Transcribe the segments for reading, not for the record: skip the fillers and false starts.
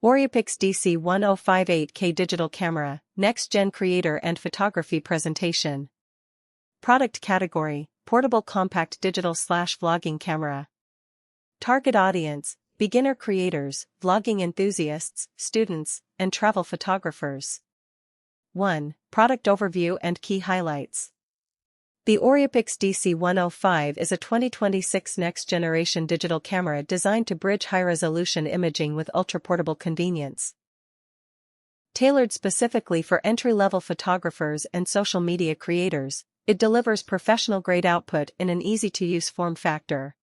AUREAPIX DC105 8K digital camera, next-gen creator and photography presentation. Product category, portable compact digital/vlogging camera. Target audience, beginner creators, vlogging enthusiasts, students, and travel photographers. 1. Product overview and key highlights. The AUREAPIX DC105 is a 2026 next-generation digital camera designed to bridge high-resolution imaging with ultra-portable convenience. Tailored specifically for entry-level photographers and social media creators, it delivers professional-grade output in an easy-to-use form factor.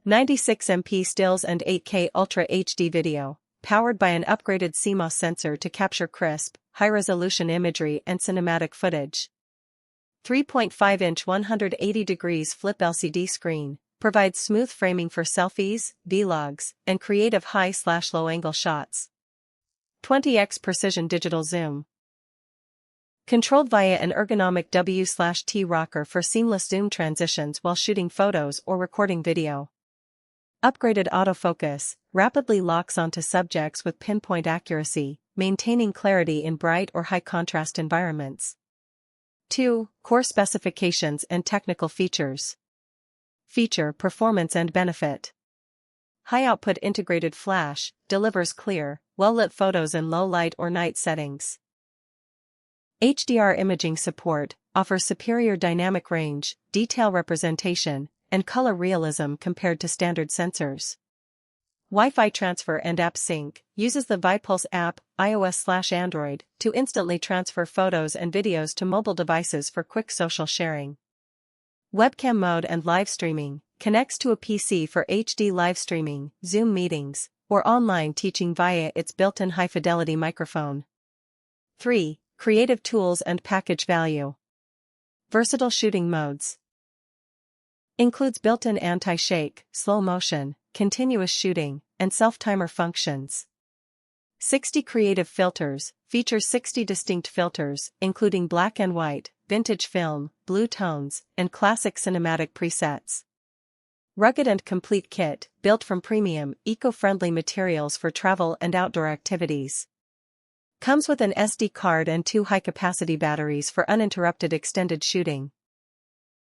96MP stills and 8K Ultra HD video, powered by an upgraded CMOS sensor to capture crisp, high-resolution imagery and cinematic footage. 3.5-inch 180-degree flip LCD screen provides smooth framing for selfies, vlogs, and creative high/low-angle shots. 20x precision digital zoom. Controlled via an ergonomic W/T rocker for seamless zoom transitions while shooting photos or recording video. Upgraded autofocus rapidly locks onto subjects with pinpoint accuracy, maintaining clarity in bright or high-contrast environments. 2. Core specifications and technical features. Feature, performance and benefit. High-output integrated flash delivers clear, well-lit photos in low light or night settings. HDR imaging support offers superior dynamic range, detail representation, and color realism compared to standard sensors. Wi-Fi transfer and app sync uses the Viipulse app, iOS/Android, to instantly transfer photos and videos to mobile devices for quick social sharing. Webcam mode and live streaming connects to a PC for HD live streaming, Zoom meetings, or online teaching via its built-in high-fidelity microphone. 3. Creative tools and package value. Versatile shooting modes. Includes built-in anti-shake, slow motion, continuous shooting, and self-timer functions. 60 creative filters features 60 distinct filters, including black and white, vintage film, blue tones, and classic cinematic presets. Rugged and complete kit, built from premium, eco-friendly materials for travel and outdoor activities. Comes with an SD card and 2 high-capacity batteries for uninterrupted extended shooting.